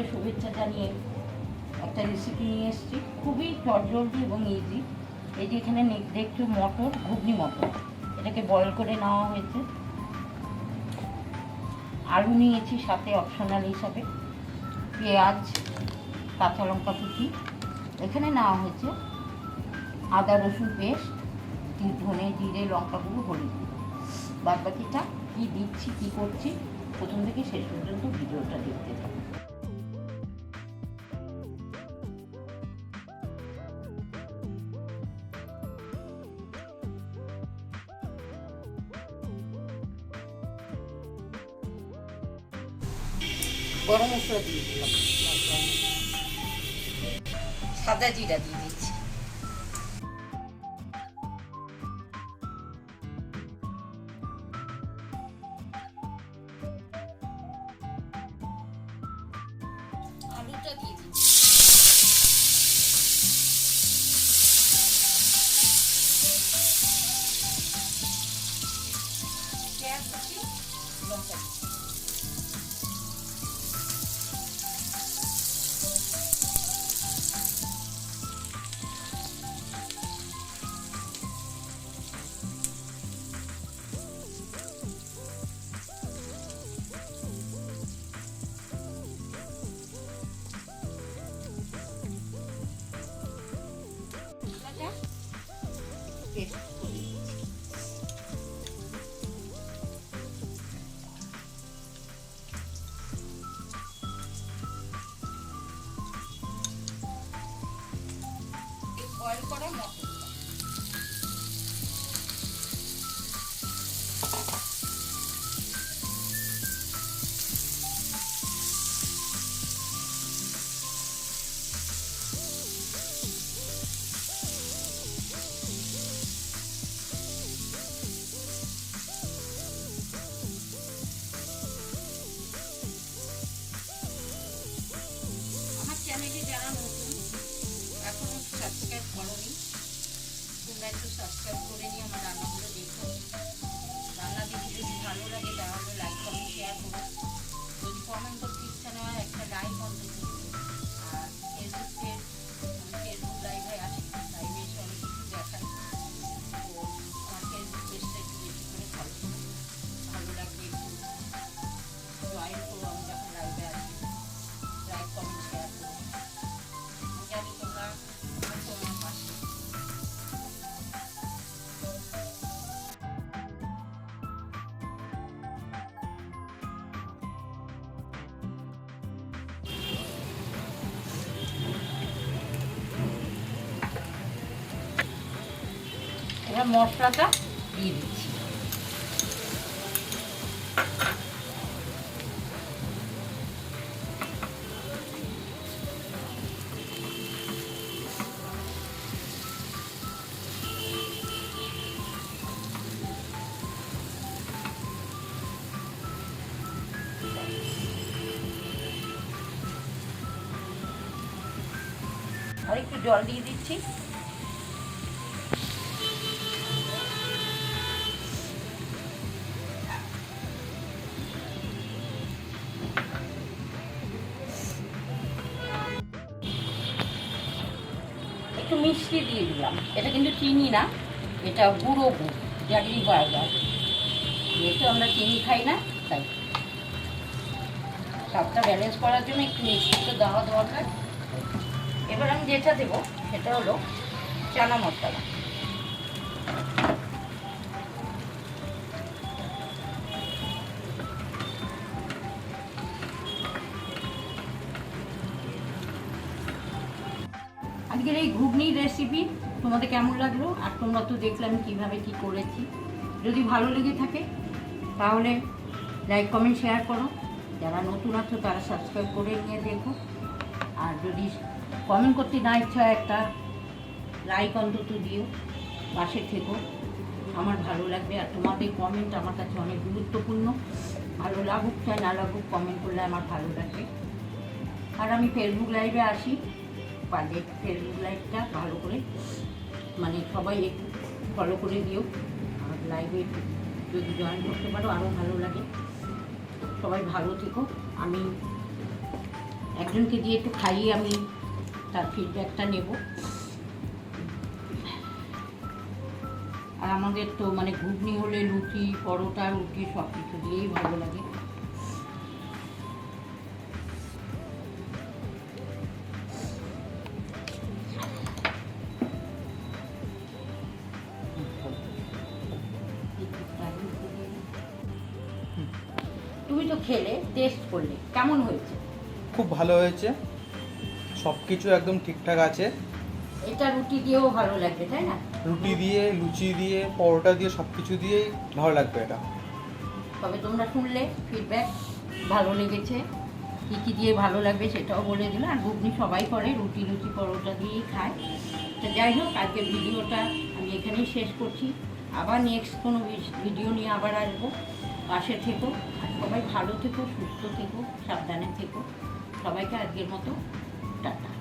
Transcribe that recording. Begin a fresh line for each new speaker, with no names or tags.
সকলকে শুভেচ্ছা জানিয়ে একটা রেসিপি নিয়ে এসেছি, খুবই চটজলদি এবং ইজি। এই যে এখানে দেখছো মটর, ঘুগনি মটর, এটাকে বয়েল করে নেওয়া হয়েছে। আলু নিয়েছি সাথে অপশনাল হিসাবে, পেঁয়াজ, কাঁচা লঙ্কা কুচি, এখানে নেওয়া হয়েছে আদা রসুন পেস্ট, ধনে জিরে লঙ্কা গুঁড়ো, হলুদ। বাদ বাকিটা কী দিচ্ছি কী করছি প্রথম থেকে শেষ পর্যন্ত ভিডিওটা দেখতে থাকুন। গরম মশলা দিয়ে দিলাম, সাদা জিরা দিয়ে দিচ্ছি, আলুটা দিয়ে দিচ্ছি, পেঁয়াজ কুচি, লঙ্কা পেস্ট করে দিচ্ছি। বয়েল করা মটর চ্যানেলে যারা নতুন এখনো সাবস্ক্রাইব করোনি, তোমরা একটু সাবস্ক্রাইব করে নিয়ে আমার রান্নাগুলো দেখো। রান্না দেখে যদি ভালো লাগে তাহলে লাইক কমেন্ট শেয়ার করো। যদি কমেন্ট করতে ইচ্ছা না হয় একটা লাইক অন্তত। আর ফেসবুক লাইভে আসি, লাইভে এসে অনেক কিছু দেখাই। তো আমার ফেসবুক পেজটা একটু বেশি করে ভালো লাগবে, একটু জয়েন করো। আমি যখন লাইভে আসি লাইক কমেন্ট শেয়ার করো, জানি তোমরা আছো আমার পাশে। এবার মশলাটা দিয়ে দিচ্ছি, আর একটু জল দিয়ে দিচ্ছি। একটু মিষ্টি দিয়ে দিলাম, এটা কিন্তু চিনি না, এটা গুঁড়ো গুড়, জাগরি বার্গার। যেহেতু আমরা চিনি খাই না তাই স্বাদটা ব্যালেন্স করার জন্য একটু মিষ্টি তো দেওয়া দরকার। এবার আমি যেটা দেবো সেটা হলো চানা মশলা। আজকের এই ঘুগনির রেসিপি তোমাদের কেমন লাগলো? আর তোমরা তো দেখলে আমি কীভাবে কী করেছি। যদি ভালো লেগে থাকে তাহলে লাইক কমেন্ট শেয়ার করো। যারা নতুন আছো তারা সাবস্ক্রাইব করে নিয়ে দেখো। আর যদি কমেন্ট করতে না ইচ্ছা হয় একটা লাইক অন্তত দিও, পাশে থেকো, আমার ভালো লাগবে। আর তোমাদের কমেন্ট আমার কাছে অনেক গুরুত্বপূর্ণ। ভালো লাগুক চাই না লাগুক, কমেন্ট করলে আমার ভালো লাগবে। আর আমি ফেসবুক লাইভে আসি, পারলে ফেসবুক লাইভটা ভালো করে মানে সবাই একটু ফলো করে দিও। আর লাইভে যদি জয়েন করতে পারো আরও ভালো লাগে। সবাই ভালো থেকো। আমি একজনকে দিয়ে একটু খাইয়ে আমি তার ফিডব্যাকটা নেব। আর আমাদের তো মানে ঘুগনি হলে লুচি, পরোটা, রুটি সব কিছু দিয়েই ভালো লাগে। তুমি তো খেলে, টেস্ট করলে, কেমন হয়েছে?
খুব ভালো হয়েছে, সব কিছু একদম ঠিকঠাক আছে।
এটা রুটি দিয়েও ভালো লাগবে, তাই না?
রুটি দিয়ে, লুচি দিয়ে, পরোটা দিয়ে, সব কিছু দিয়েই ভালো লাগবে এটা।
তবে তোমরা শুনলে ফিডব্যাক, ভালো লেগেছে, কী কী দিয়ে ভালো লাগবে সেটাও বলে দিল। আর ঘুগনি সবাই করে, রুটি লুচি পরোটা দিয়েই খায়। তো যাই হোক, আজকের ভিডিওটা আমি এখানেই শেষ করছি। আবার নেক্সট কোনো ভিডিও নিয়ে আবার আসবো। পাশে থেকো, আর সবাই ভালো থেকো, সুস্থ থেকো, সাবধানে থেকো। সবাইকে আজকের মতো টাটা।